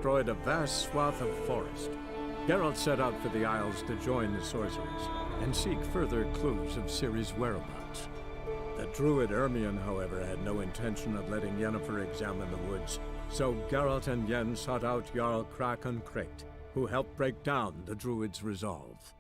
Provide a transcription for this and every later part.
destroyed a vast swath of forest. Geralt set out for the Isles to join the sorcerers and seek further clues of Ciri's whereabouts. The druid Ermion, however, had no intention of letting Yennefer examine the woods, so Geralt and Yen sought out Jarl Krakon Crate, who helped break down the druid's resolve.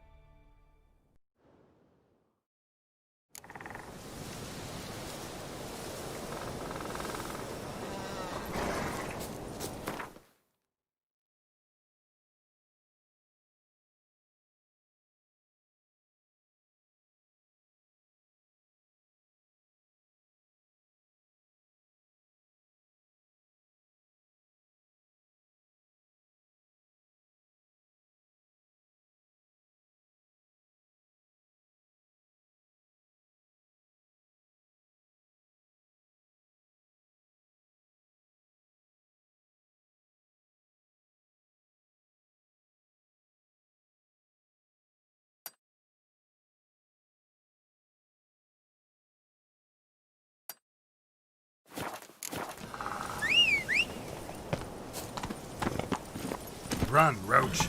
Run, Roach.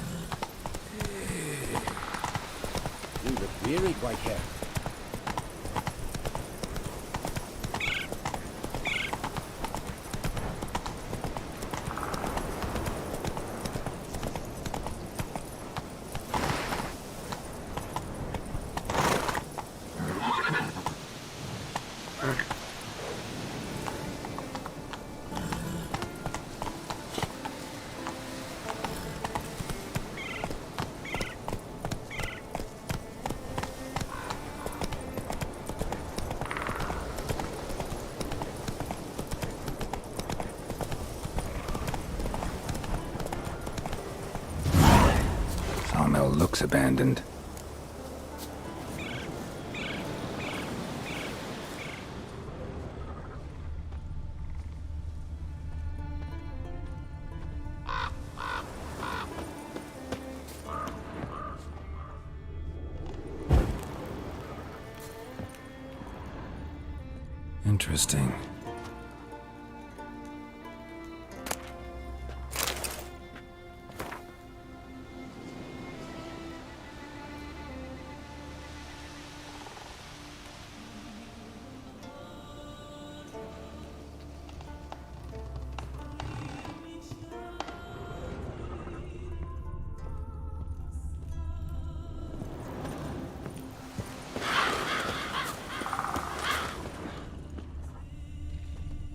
You look weary, Whitehair. Sawmill looks abandoned. Interesting.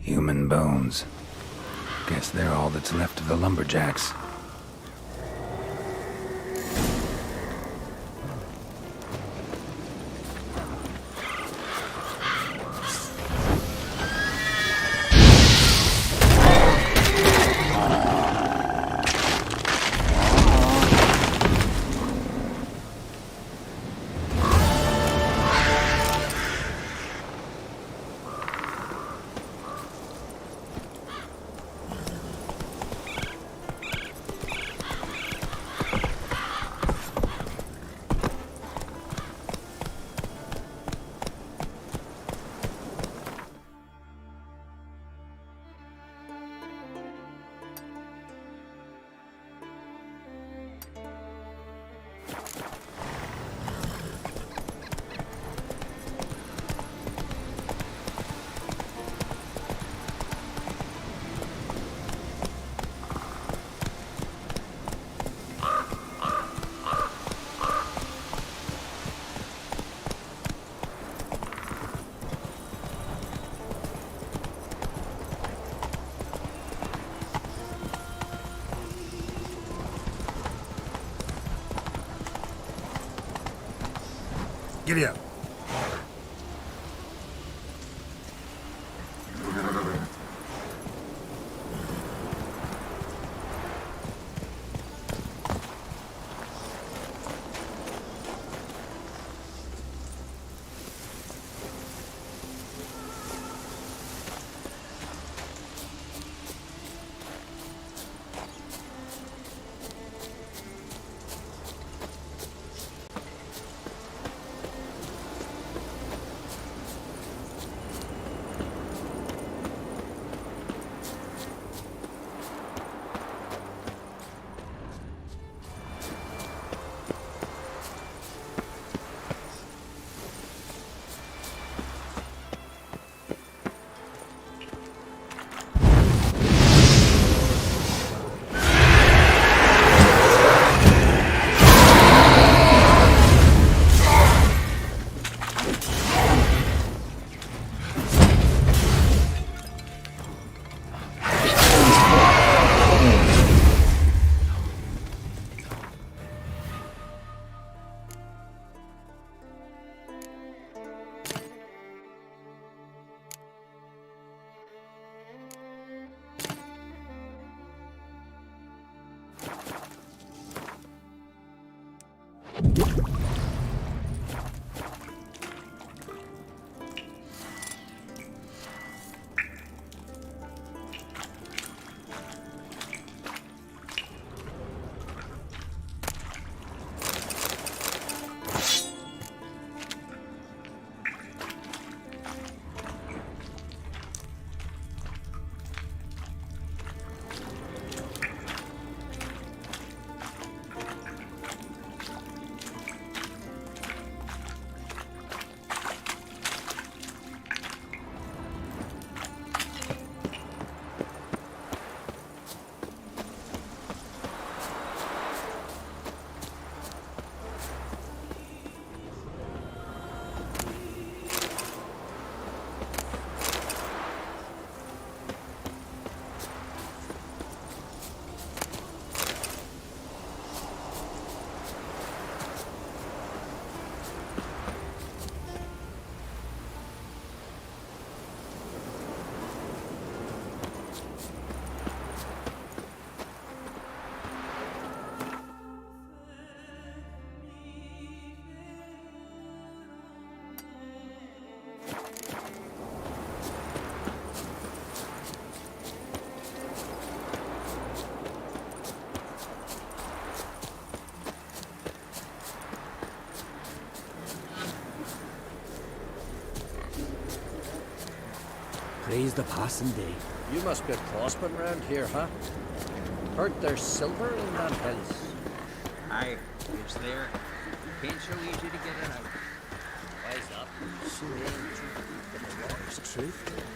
Human bones. Guess they're all that's left of the lumberjacks. Giddy up. praise the passing day. You must be crossmen round here, huh? Heard there's silver in them hills. Aye, it's there. Ain't so easy to get it out. Wise up. So ain't too deep in the water's truth.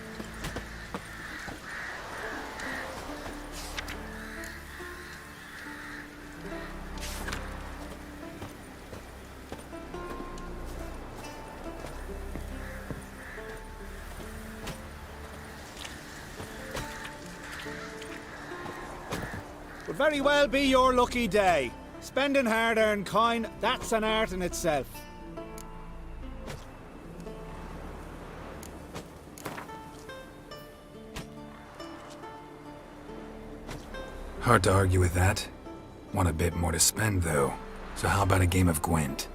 Would very well be your lucky day. Spending hard-earned coin, that's an art in itself. Hard to argue with that. Want a bit more to spend, though. So how about a game of Gwent?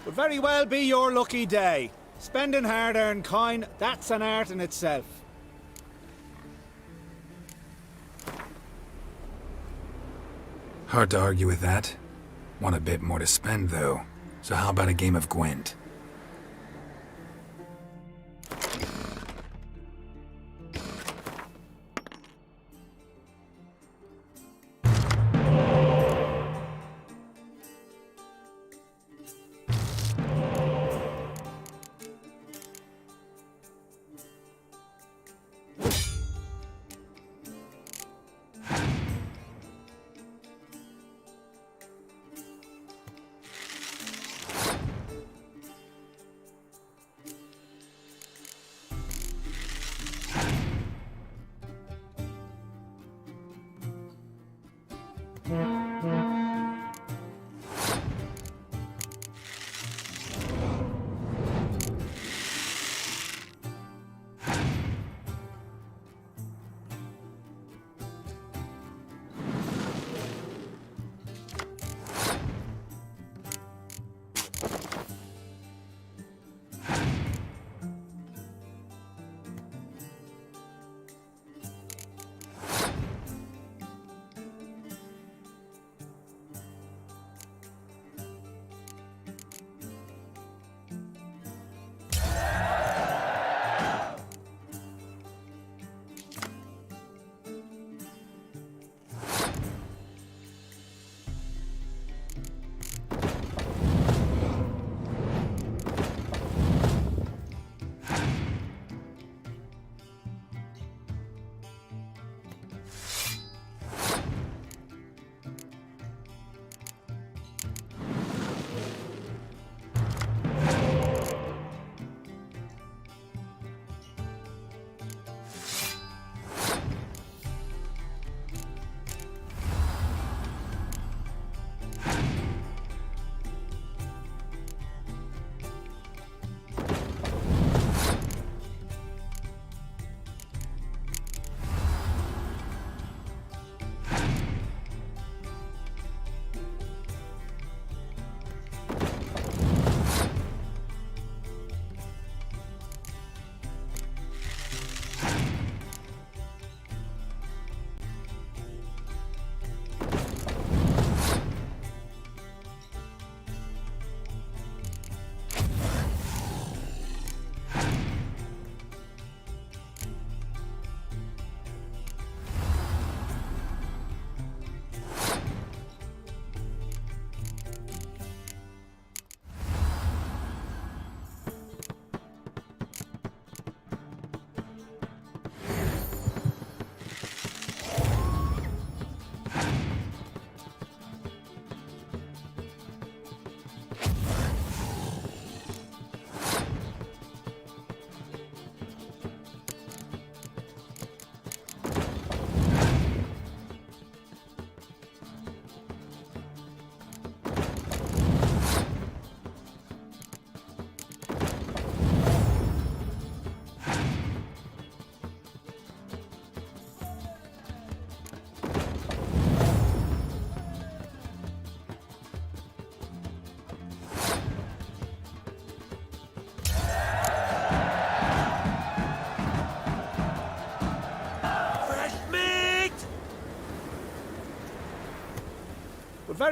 Would very well be your lucky day. Spending hard-earned coin, that's an art in itself. Hard to argue with that. Want a bit more to spend, though. So how about a game of Gwent?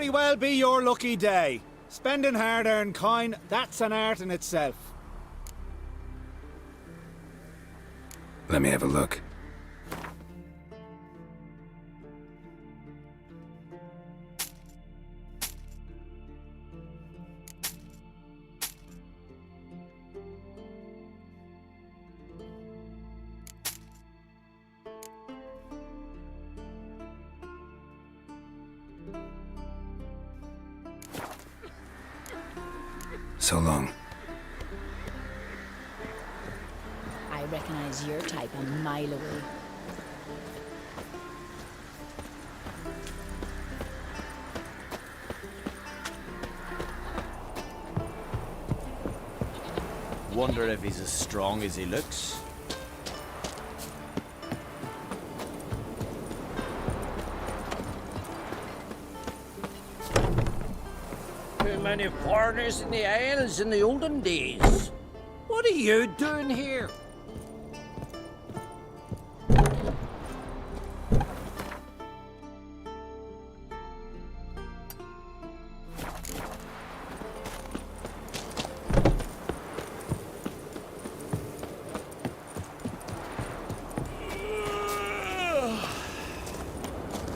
very well be your lucky day. Spending hard-earned coin, that's an art in itself. Let me have a look. So long. I recognize your type a mile away. Wonder if he's as strong as he looks. Too many foreigners in the Isles in the olden days. What are you doing here?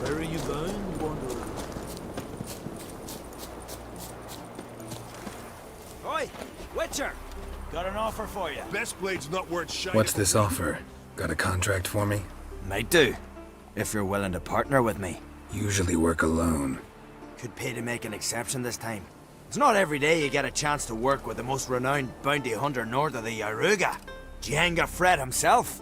Where are you going, Wanderer? Oi, Witcher! Got an offer for you. Best blade's not worth shining. What's this offer? Got a contract for me? Might do, if you're willing to partner with me. Usually work alone. Could pay to make an exception this time. It's not every day you get a chance to work with the most renowned bounty hunter north of the Yaruga, Jenga Fred himself.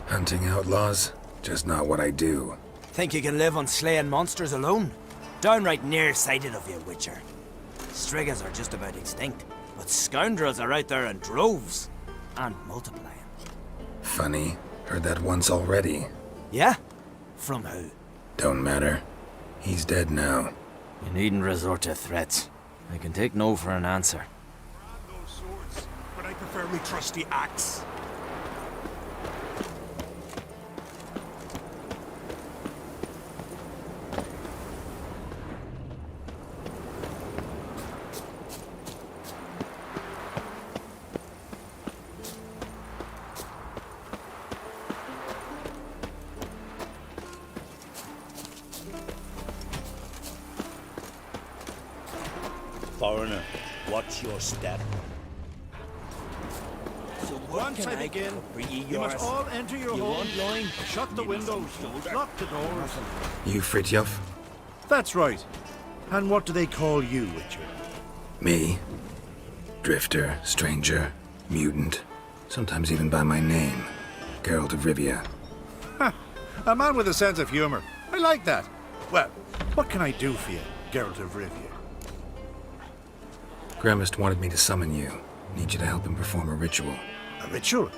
Hunting outlaws? Just not what I do. Think you can live on slaying monsters alone? Downright nearsighted of you, Witcher. Strigas are just about extinct, but scoundrels are out there in droves. And multiplying. Funny. Heard that once already. Yeah? From who? Don't matter. He's dead now. You needn't resort to threats. I can take no for an answer. Those swords, but I prefer me trusty axe. Foreigner, watch your step. Once I begin, you must all enter your homes. Shut the windows, lock the doors. You Fritjof? That's right. And what do they call you, Witcher? Me? Drifter, stranger, mutant. Sometimes even by my name. Geralt of Rivia. A man with a sense of humor. I like that. Well, what can I do for you, Geralt of Rivia? Gremist wanted me to summon you. Need you to help him perform a ritual. A ritual?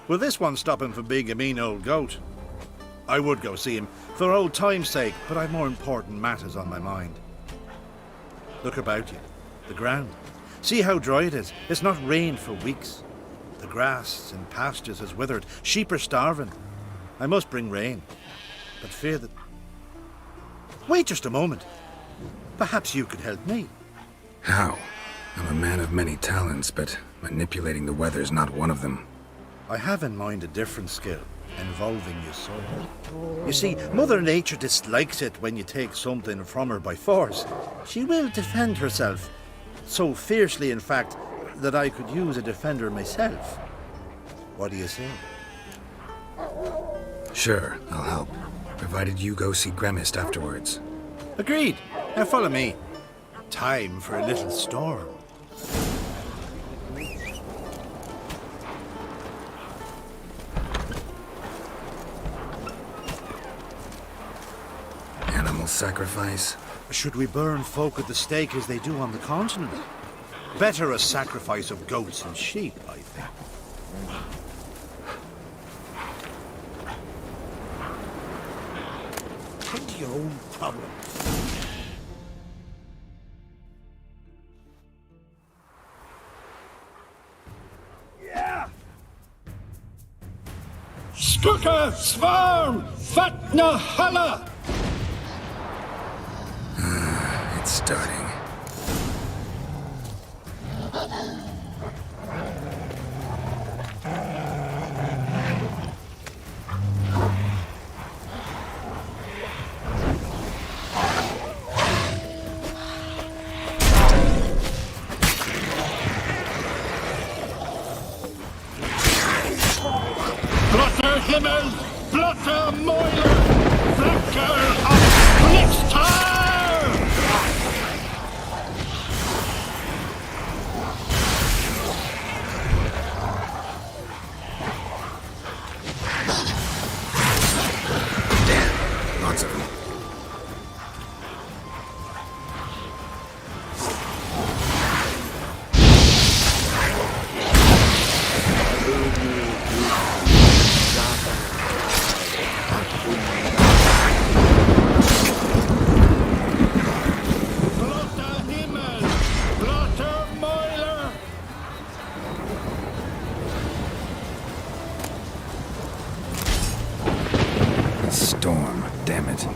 Will this one stop him from being a mean old goat? I would go see him, for old time's sake, but I've more important matters on my mind. Look about you. The ground. See how dry it is. It's not rained for weeks. The grass in pastures has withered. Sheep are starving. I must bring rain, but fear that... Wait just a moment. Perhaps you could help me. How? I'm a man of many talents, but manipulating the weather's not one of them. I have in mind a different skill, involving your soul. You see, Mother Nature dislikes it when you take something from her by force. She will defend herself. So fiercely, in fact, that I could use a defender myself. What do you say? Sure, I'll help. Provided you go see Gremist afterwards. Agreed. Now follow me. Time for a little storm. Animal sacrifice? Should we burn folk at the stake as they do on the continent? Better a sacrifice of goats and sheep, I think. Tend to your own problems. Skookum! Ura Svarm Fatna Hala! It's starting. Blotter Himmel! Blotter Moiler! Flacker of Blixtar! Damn, lots of them. Blotter Himmel! Blotter Moiler! Storm, damn it.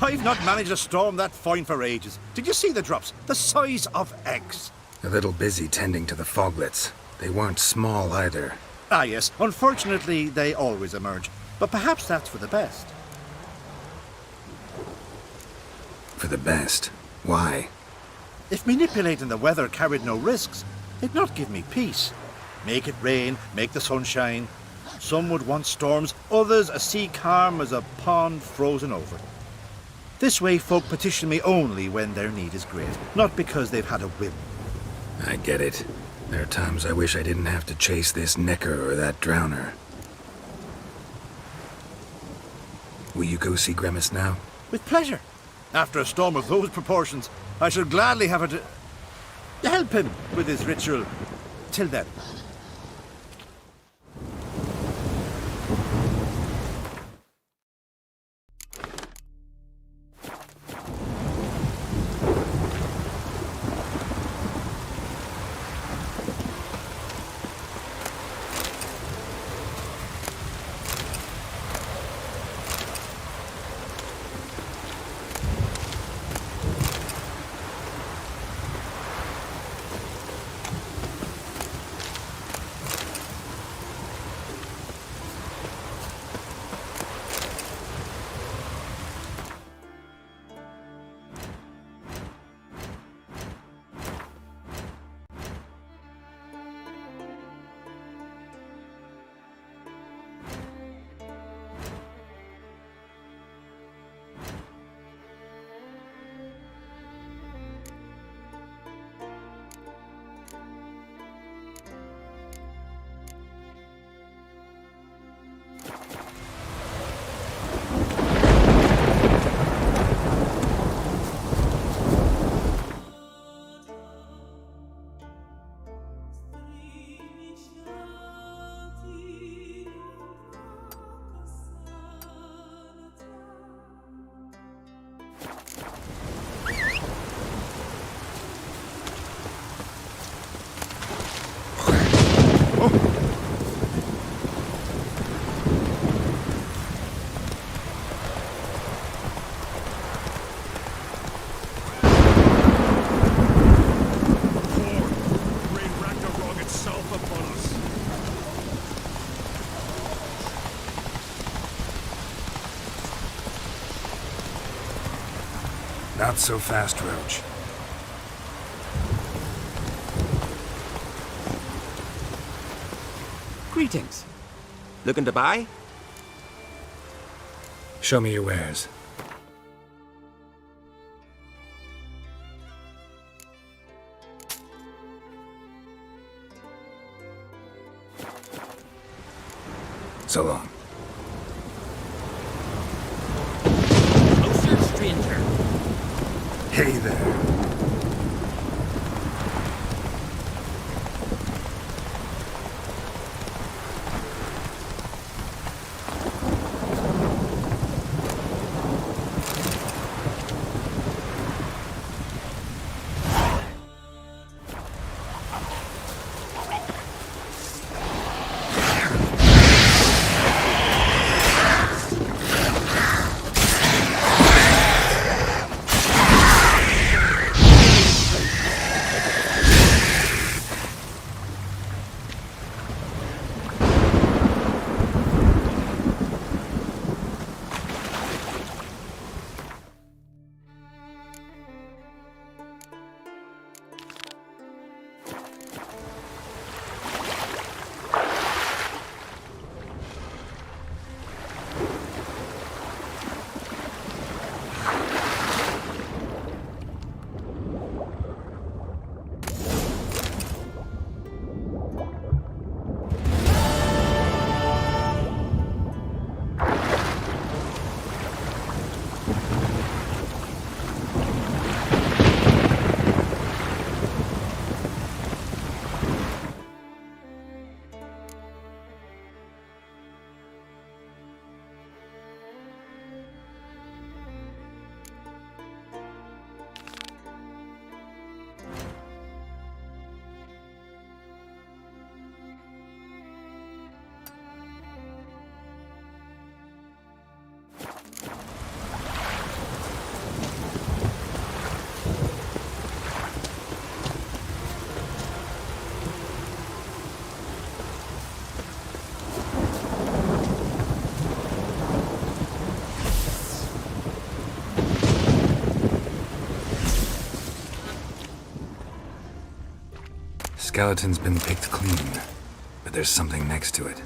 I've not managed a storm that fine for ages. Did you see the drops? The size of eggs. A little busy tending to the foglets. They weren't small either. Ah, yes. Unfortunately, they always emerge. But perhaps that's for the best. For the best. Why? If manipulating the weather carried no risks, it'd not give me peace. Make it rain, make the sun shine. Some would want storms, others a sea calm as a pond frozen over. This way folk petition me only when their need is great, not because they've had a whim. I get it. There are times I wish I didn't have to chase this necker or that drowner. Will you go see Grimace now? With pleasure. After a storm of those proportions, I shall gladly have her to help him with his ritual. Till then. Not so fast, Roach. Greetings. Looking to buy? Show me your wares. So long. Closer, stranger. Hey there. skeleton's been picked clean, but there's something next to it.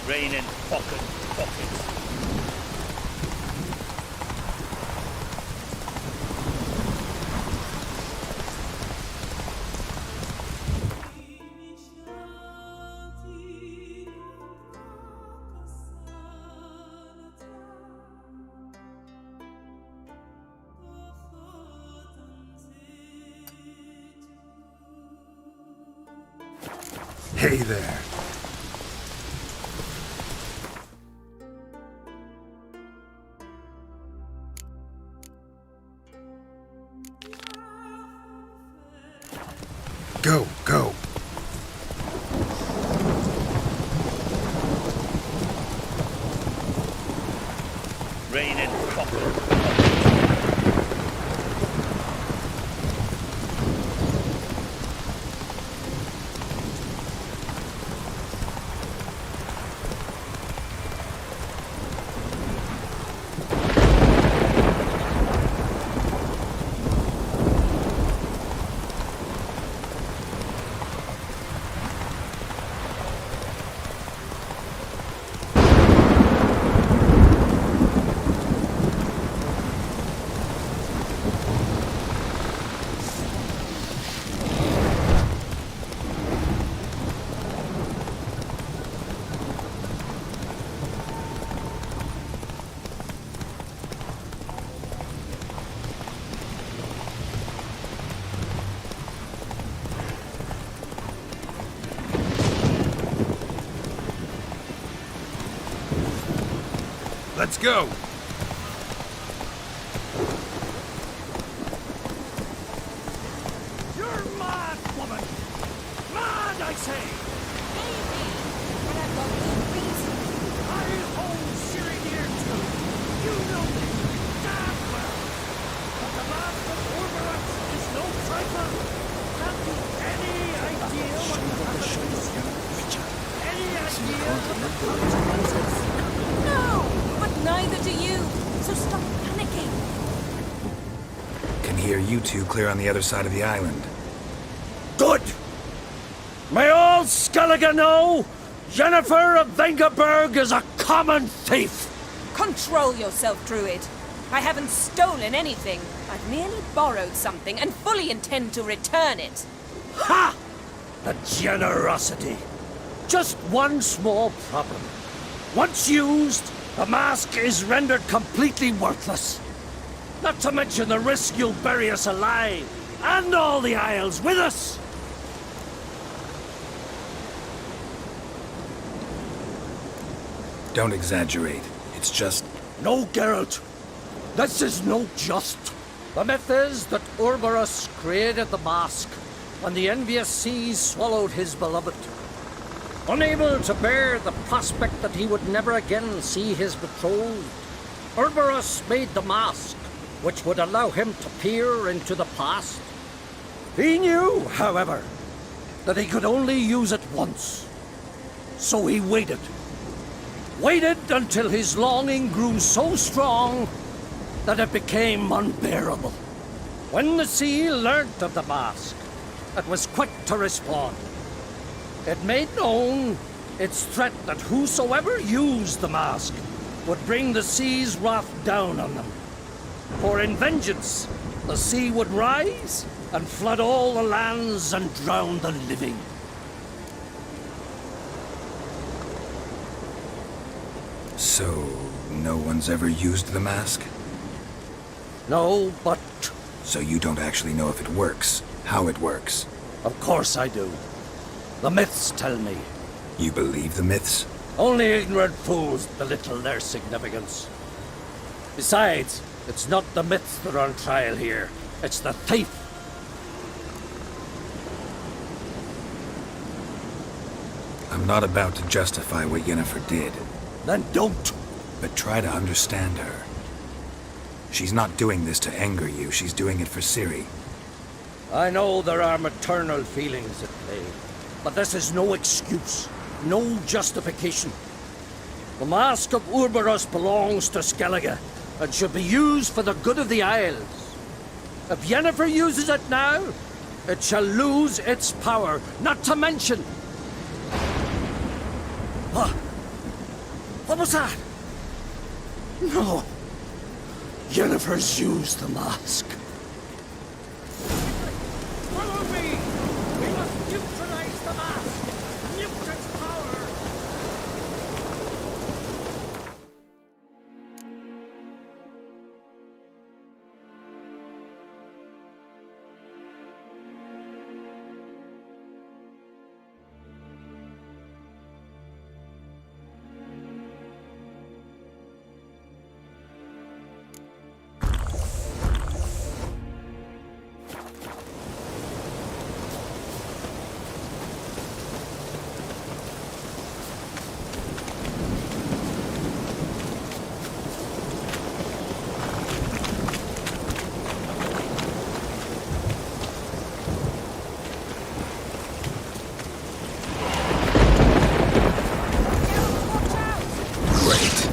Raining fucking buckets. Hey there. Go, go. Raining fucking. Let's go. You're mad, woman! Mad, I say! I'll hold Ciri here too. You know this damn well. But the last of Orberus is no trifle. Have you any idea what will happen to you? Any idea of the consequences? No! But neither do you. So stop panicking. Can hear you two clear on the other side of the island. Good! May all Skellige know Jennifer of Vengerberg is a common thief! Control yourself, Druid. I haven't stolen anything. I've merely borrowed something and fully intend to return it. Ha! The generosity. Just one small problem. Once used, the mask is rendered completely worthless. Not to mention the risk you'll bury us alive, and all the Isles with us! Don't exaggerate. It's just... No, Geralt. This is no just. The myth is that Orberus created the mask, and the envious seas swallowed his beloved. Unable to bear the prospect that he would never again see his betrothed, Orberus made the mask, which would allow him to peer into the past. He knew, however, that he could only use it once. So he waited. Waited until his longing grew so strong that it became unbearable. When the sea learnt of the mask, it was quick to respond. It made known its threat that whosoever used the mask would bring the sea's wrath down on them. For in vengeance, the sea would rise and flood all the lands and drown the living. So, no one's ever used the mask? No, but So you don't actually know if it works, how it works? of course I do. The myths tell me. You believe the myths? Only ignorant fools belittle their significance. Besides, it's not the myths that are on trial here. It's the thief. I'm not about to justify what Yennefer did, Then don't. but try to understand her. She's not doing this to anger you, she's doing it for Ciri. I know there are maternal feelings at play, but this is no excuse, no justification. The Mask of Urborus belongs to Skellige and should be used for the good of the Isles. If Yennefer uses it now, it shall lose its power, not to mention... What was that? No. Yennefer's used the mask. Follow me! We must neutralize the mask! Nuke its power! Great.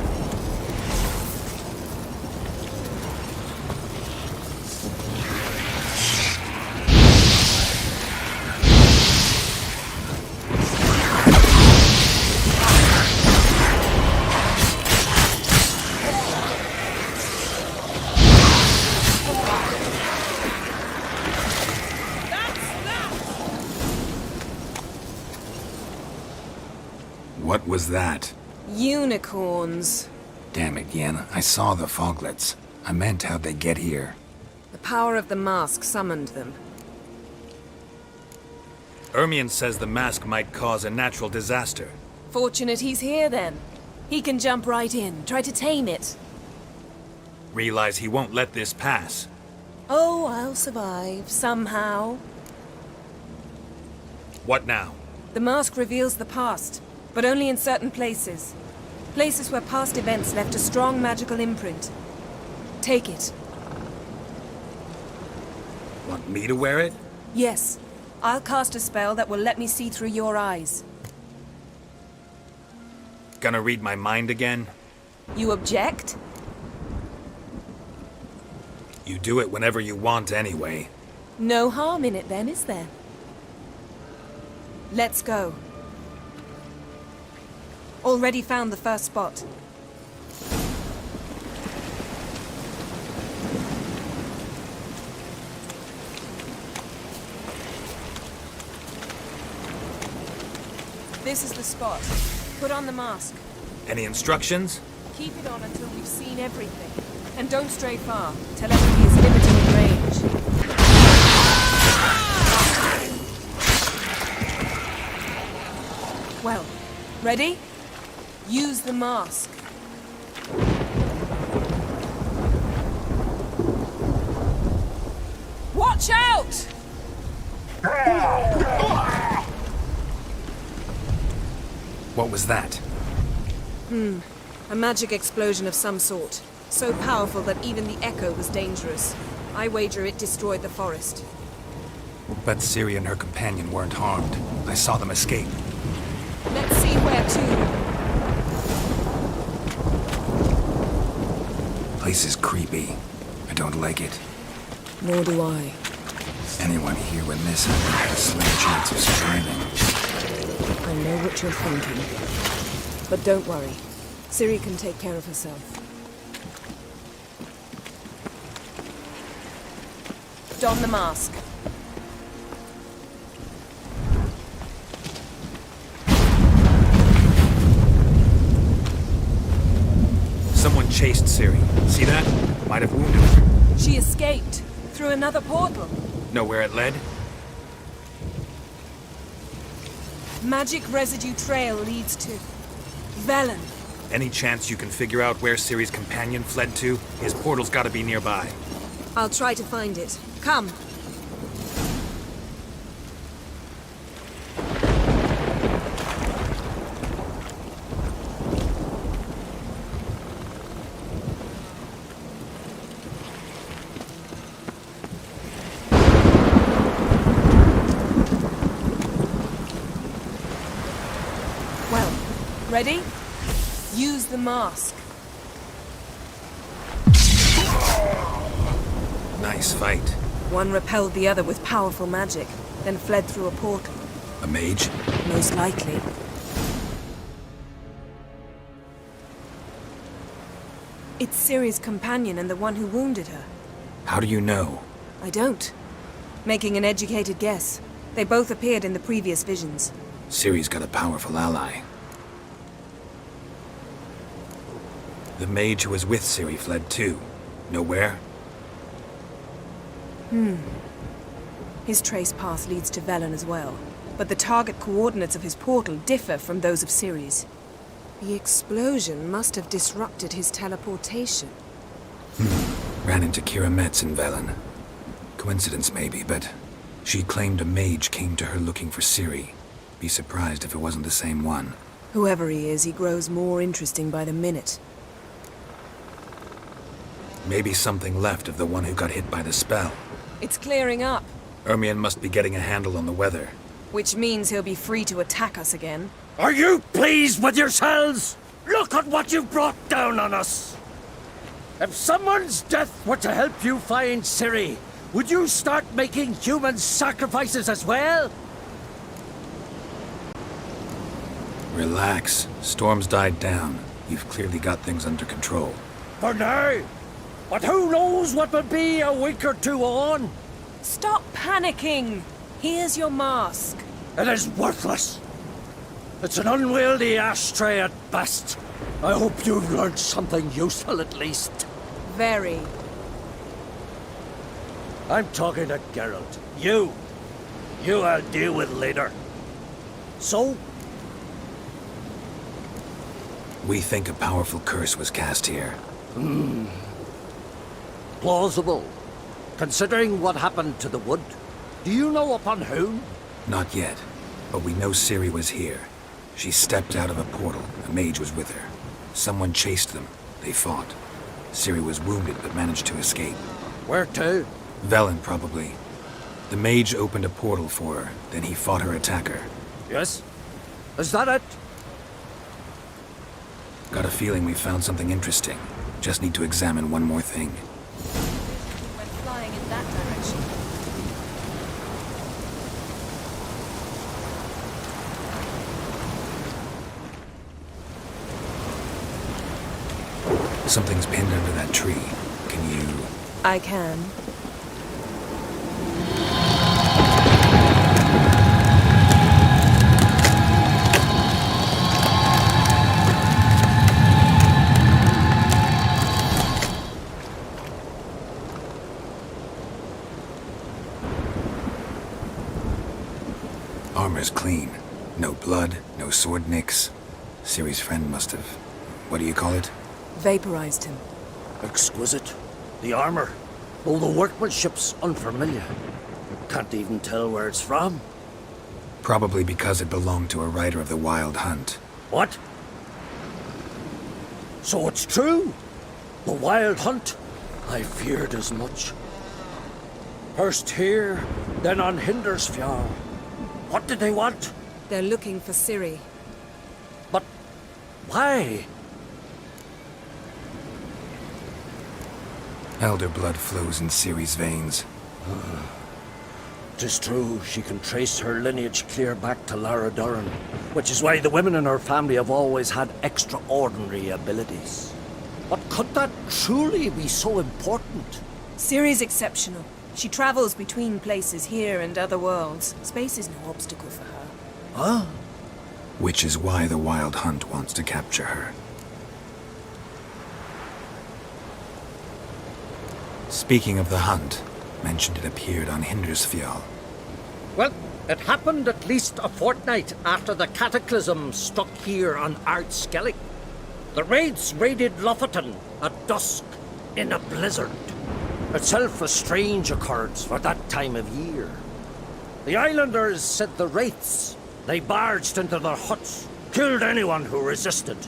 What was that? Unicorns. Damn it, Yen. I saw the foglets. I meant how'd they get here. The power of the mask summoned them. Ermion says the mask might cause a natural disaster. Fortunate he's here then. He can jump right in, try to tame it. Realize he won't let this pass. Oh, I'll survive, somehow. What now? The mask reveals the past, but only in certain places. Places where past events left a strong magical imprint. Take it. Want me to wear it? Yes. I'll cast a spell that will let me see through your eyes. Gonna read my mind again? You object? You do it whenever you want anyway. No harm in it then, is there? Let's go. Already found the first spot. This is the spot. Put on the mask. Any instructions? Keep it on until we've seen everything. And don't stray far. Telepathy is limited in range. Well, ready? Use the mask. Watch out! What was that? A magic explosion of some sort. So powerful that even the echo was dangerous. I wager it destroyed the forest. But Ciri and her companion weren't harmed. I saw them escape. Let's see where to. Place is creepy. I don't like it. Nor do I. Anyone here when this happened had a slim chance of surviving. I know what you're thinking. But don't worry. Ciri can take care of herself. Don the mask. Someone chased Ciri. See that? Might have wounded her. She escaped through another portal. Know where it led? Magic residue trail leads to Velen. Any chance you can figure out where Ciri's companion fled to? His portal's gotta be nearby. I'll try to find it. Come. Well, ready? Use the mask. Nice fight. One repelled the other with powerful magic, then fled through a portal. A mage? Most likely. It's Ciri's companion and the one who wounded her. How do you know? I don't. Making an educated guess. They both appeared in the previous visions. Ciri's got a powerful ally. The mage who was with Ciri fled too. Know where? His trace path leads to Velen as well. But the target coordinates of his portal differ from those of Ciri's. The explosion must have disrupted his teleportation. Ran into Kira Metz in Velen. Coincidence maybe, but she claimed a mage came to her looking for Ciri. Be surprised if it wasn't the same one. Whoever he is, he grows more interesting by the minute. Maybe something left of the one who got hit by the spell. It's clearing up, Ermion must be getting a handle on the weather. which means he'll be free to attack us again. Are you pleased with yourselves? Look at what you've brought down on us! If someone's death were to help you find Ciri, would you start making human sacrifices as well? Relax. Storm's died down. You've clearly got things under control. For now. But who knows what will be a week or two on? Stop panicking! Here's your mask. It is worthless. It's an unwieldy ashtray at best. I hope you've learned something useful at least. Very. I'm talking to Geralt. You I'll deal with later. So, We think a powerful curse was cast here. plausible. Considering what happened to the wood, do you know upon whom? Not yet, but we know Ciri was here. She stepped out of a portal. A mage was with her. Someone chased them. They fought. Ciri was wounded but managed to escape. Where to? Velen, probably. The mage opened a portal for her, then he fought her attacker. Yes? Is that it? Got a feeling we found something interesting. Just need to examine one more thing. Went flying in that direction. Something's pinned under that tree. Can you... I can. Armor's clean. No blood, no sword nicks. Ciri's friend must have... What do you call it? Vaporized him. Exquisite. The armor. Though the workmanship's unfamiliar. Can't even tell where it's from. Probably because it belonged to a rider of the Wild Hunt. What? So it's true? The Wild Hunt? I feared as much. First here, then on Hindersfjall. What did they want? They're looking for Ciri. But why? Elder blood flows in Ciri's veins. It is true, she can trace her lineage clear back to Lara Duran, which is why the women in her family have always had extraordinary abilities. But could that truly be so important? Ciri's exceptional. She travels between places here and other worlds. Space is no obstacle for her. Huh? Which is why the Wild Hunt wants to capture her. Speaking of the hunt, mentioned it appeared on Hindersfjall. Well, it happened at least a fortnight after the cataclysm struck here on Ardskellig. The raids raided Lofoten at dusk in a blizzard. Itself a strange occurrence for that time of year. The islanders said the wraiths. They barged into their huts, killed anyone who resisted,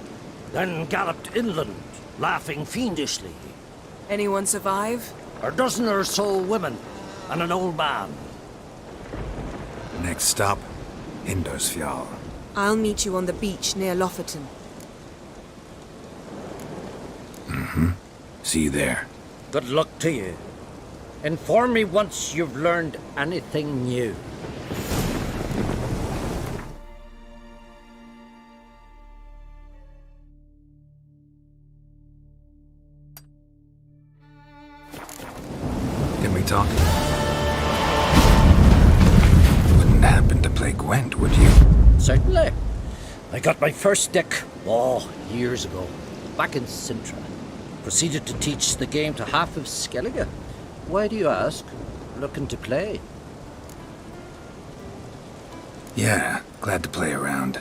then galloped inland, laughing fiendishly. Anyone survive? A dozen or so women and an old man. Next stop, Hindersfjall. I'll meet you on the beach near Lofoten. See you there. Good luck to you. Inform me once you've learned anything new. Can we talk? Wouldn't happen to play Gwent, would you? Certainly. I got my first deck, years ago, back in Sintra. Proceeded to teach the game to half of Skellige. Why do you ask? Looking to play? Yeah, glad to play around.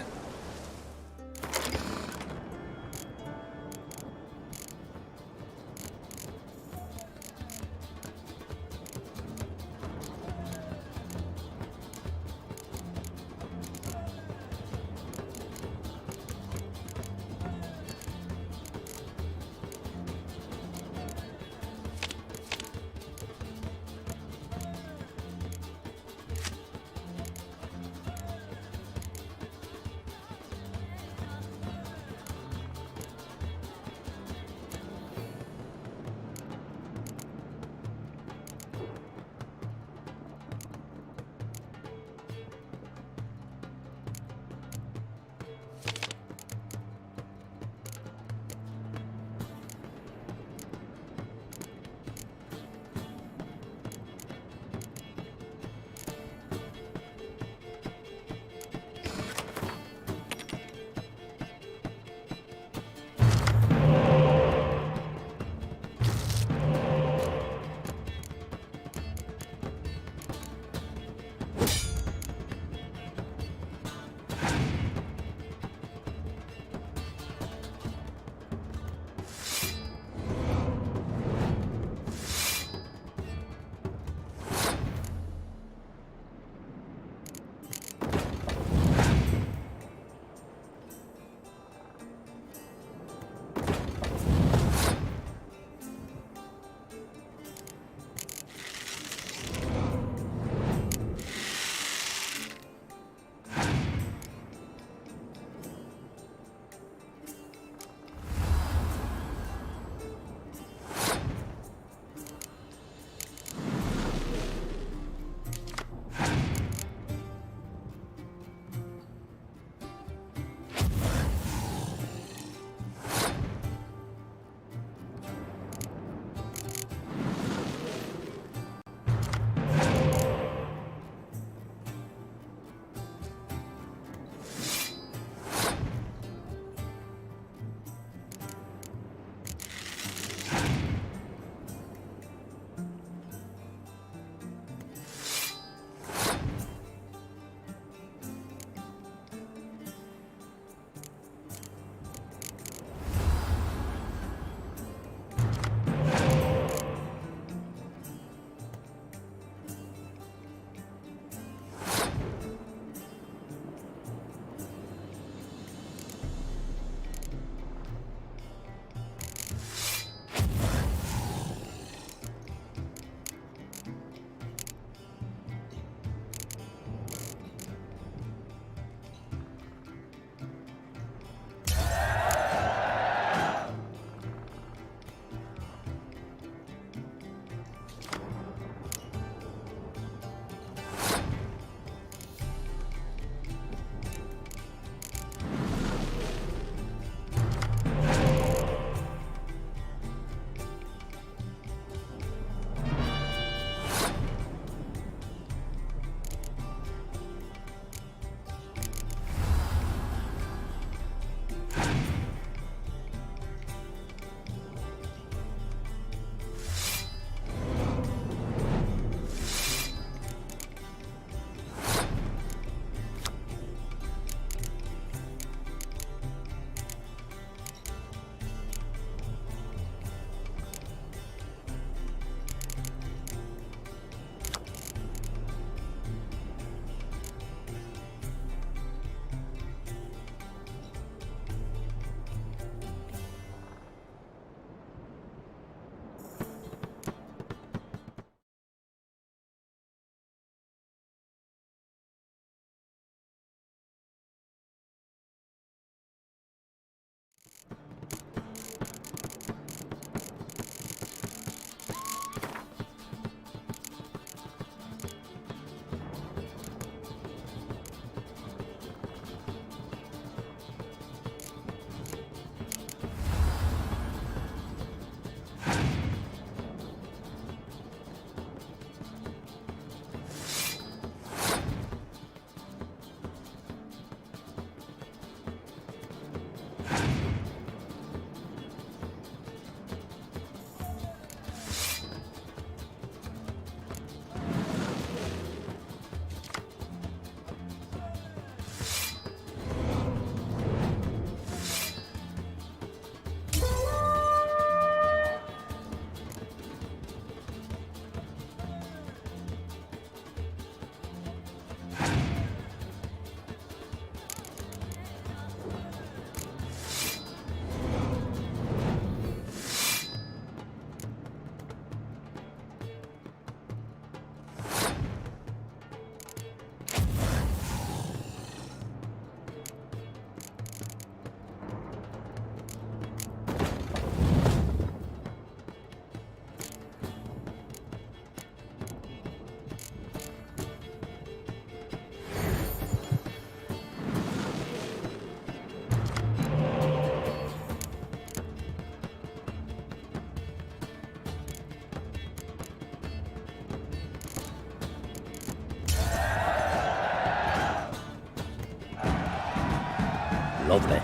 Lovely.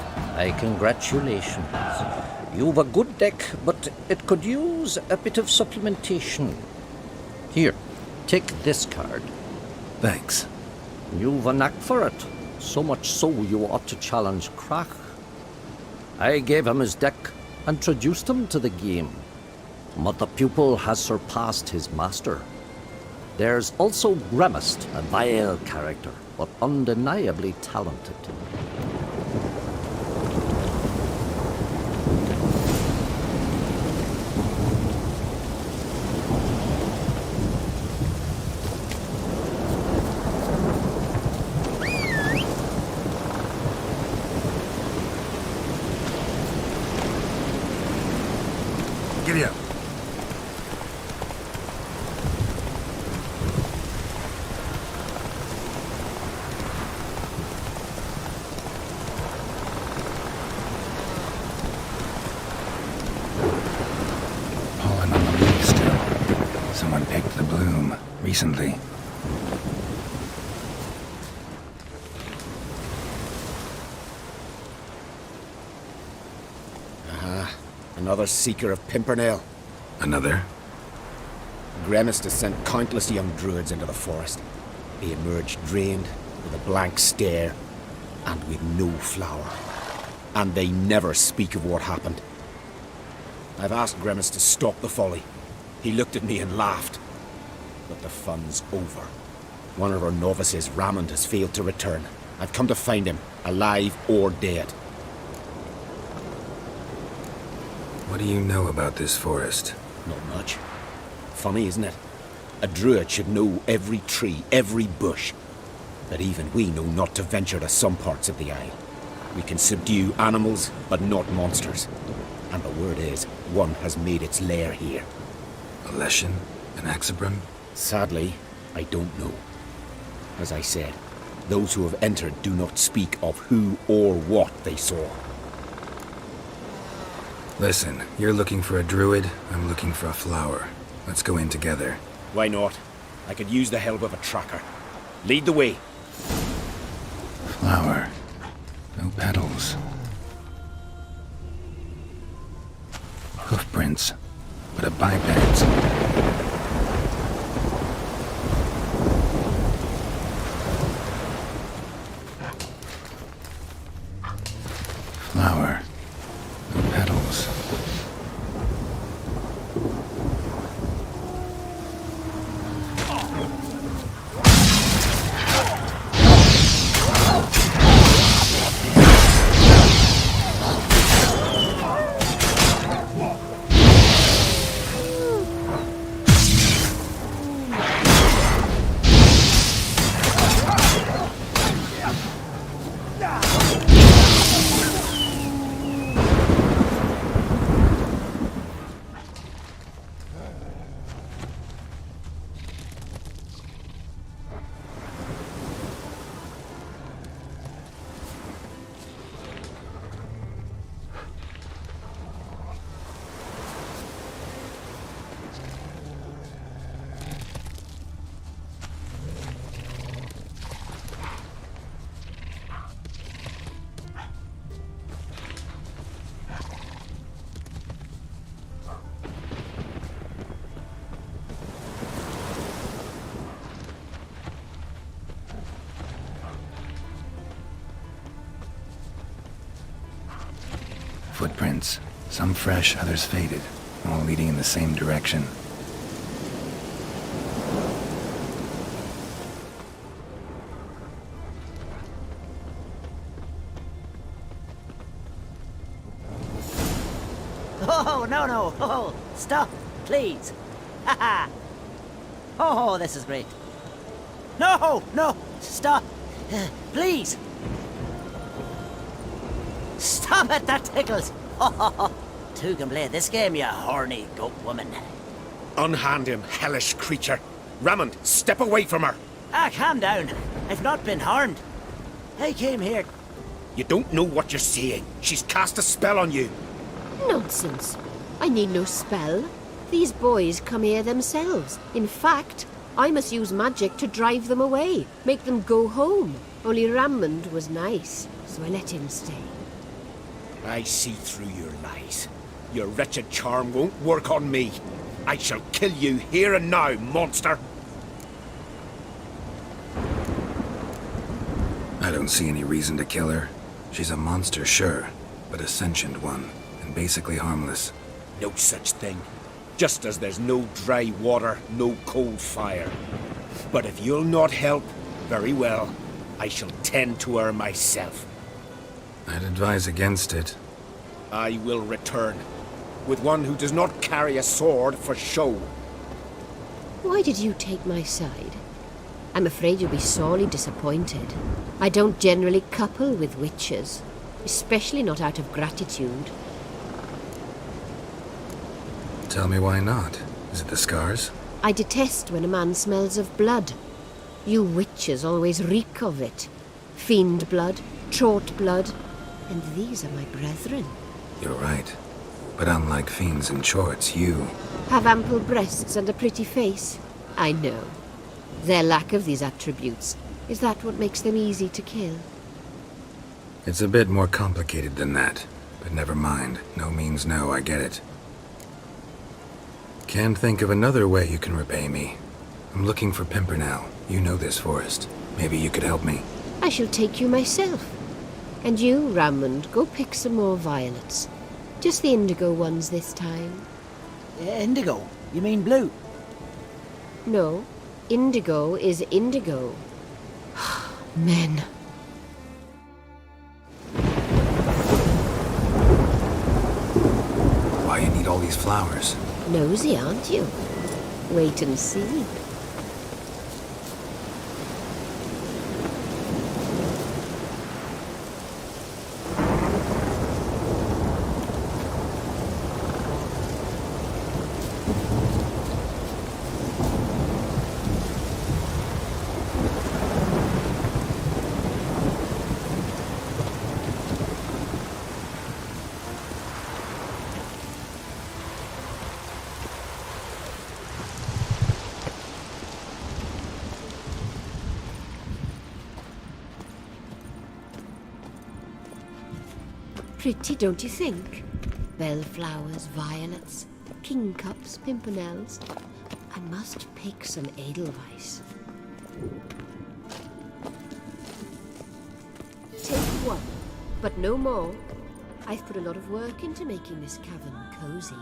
Congratulations. You've a good deck, but it could use a bit of supplementation. Here, take this card. Thanks. You've a knack for it. So much so you ought to challenge Crach. I gave him his deck, introduced him to the game. But the pupil has surpassed his master. There's also Gremist, a vile character, but undeniably talented. Giddy up. Pollen on the leaves still. Someone picked the bloom recently. Another seeker of Pimpernel. Another? Gremist has sent countless young druids into the forest. They emerge drained, with a blank stare, and with no flower. And they never speak of what happened. I've asked Gremist to stop the folly. He looked at me and laughed. But the fun's over. One of our novices, Rammond, has failed to return. I've come to find him, alive or dead. What do you know about this forest? Not much. Funny, isn't it? A druid should know every tree, every bush. But even we know not to venture to some parts of the Isle. We can subdue animals, but not monsters. And the word is, one has made its lair here. A Leshen? An Axabron? Sadly, I don't know. As I said, those who have entered do not speak of who or what they saw. Listen, you're looking for a druid, I'm looking for a flower. Let's go in together. Why not? I could use the help of a tracker. Lead the way. Flower. No petals. Hoofprints, but a biped's. Flower. No petals. Footprints. Some fresh, others faded, all leading in the same direction. Oh, no. Oh, stop, please. Haha. Oh, this is great. No, stop. Please. Stop it, that tickles. Oh, two can play this game, you horny goat woman. Unhand him, hellish creature. Rammond, step away from her. Calm down. I've not been harmed. I came here. You don't know what you're saying. She's cast a spell on you. Nonsense. I need no spell. These boys come here themselves. In fact, I must use magic to drive them away, make them go home. Only Rammond was nice, so I let him stay. I see through your lies. Your wretched charm won't work on me. I shall kill you here and now, monster! I don't see any reason to kill her. She's a monster, sure, but a sentient one, and basically harmless. No such thing. Just as there's no dry water, no cold fire. But if you'll not help, very well. I shall tend to her myself. I'd advise against it. I will return, with one who does not carry a sword for show. Why did you take my side? I'm afraid you'll be sorely disappointed. I don't generally couple with witches, especially not out of gratitude. Tell me why not. Is it the scars? I detest when a man smells of blood. You witches always reek of it. Fiend blood, trot blood, and these are my brethren. You're right. But unlike fiends and chorts, you... Have ample breasts and a pretty face. I know. Their lack of these attributes, is that what makes them easy to kill? It's a bit more complicated than that. But never mind. No means no, I get it. Can't think of another way you can repay me. I'm looking for Pimpernel. You know this forest. Maybe you could help me. I shall take you myself. And you, Rammond, go pick some more violets. Just the indigo ones this time. Indigo? You mean blue? No, indigo is indigo. Men. Why you need all these flowers? Nosy, aren't you? Wait and see. Pretty, don't you think? Bellflowers, violets, kingcups, pimpernels. I must pick some edelweiss. Take one, but no more. I've put a lot of work into making this cavern cozy.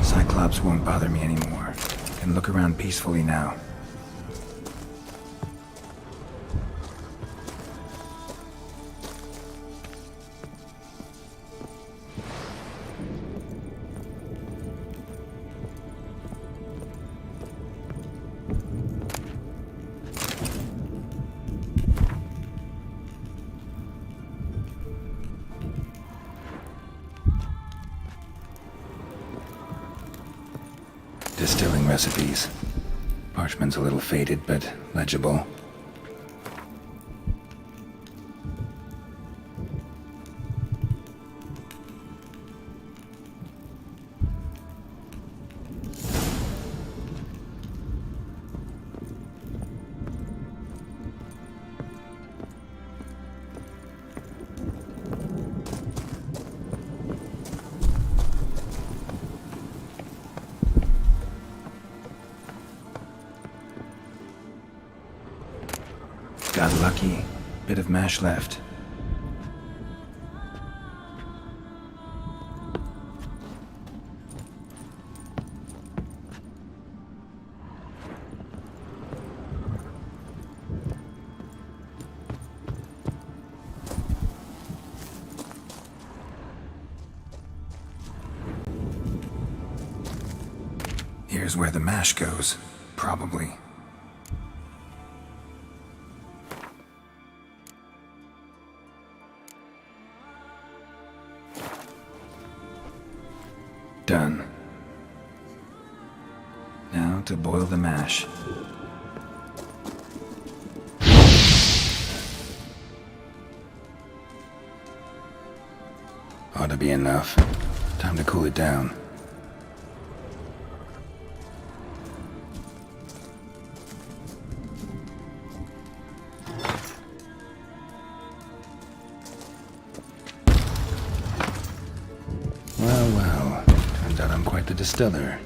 Cyclops won't bother me anymore. Can look around peacefully now. Distilling recipes. Parchment's a little faded, but legible. Got lucky. Bit of mash left. Here's where the mash goes, probably. Done. Now to boil the mash. Ought to be enough. Time to cool it down. Well, well. Turns out I'm quite the distiller.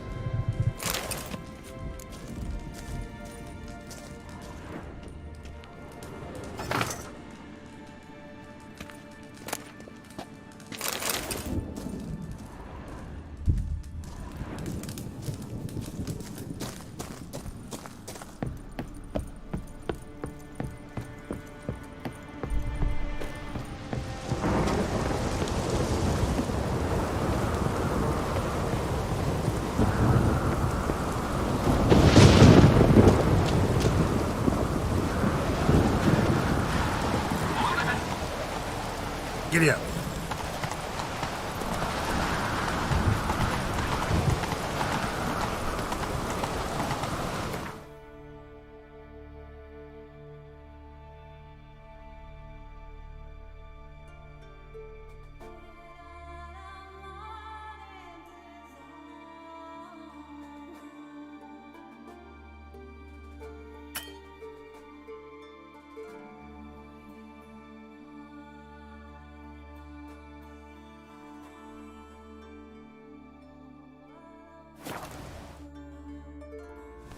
Giddy up.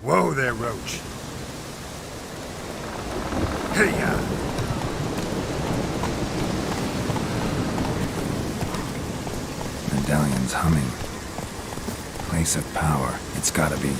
Whoa there, Roach. Hey-ya! Medallion's humming. Place of power. It's gotta be.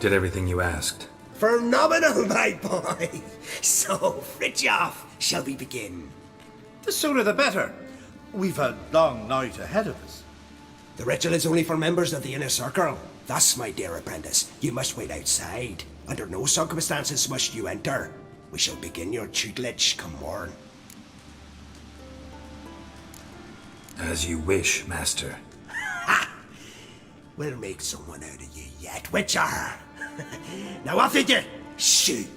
Did everything you asked. Phenomenal, my boy. So, Fritjof, shall we begin? The sooner the better. We've a long night ahead of us. The ritual is only for members of the inner circle. Thus, my dear apprentice, you must wait outside. Under no circumstances must you enter. We shall begin your tutelage come morn. As you wish, Master. Ha! We'll make someone out of you yet, Witcher. Now off with you! Shoot!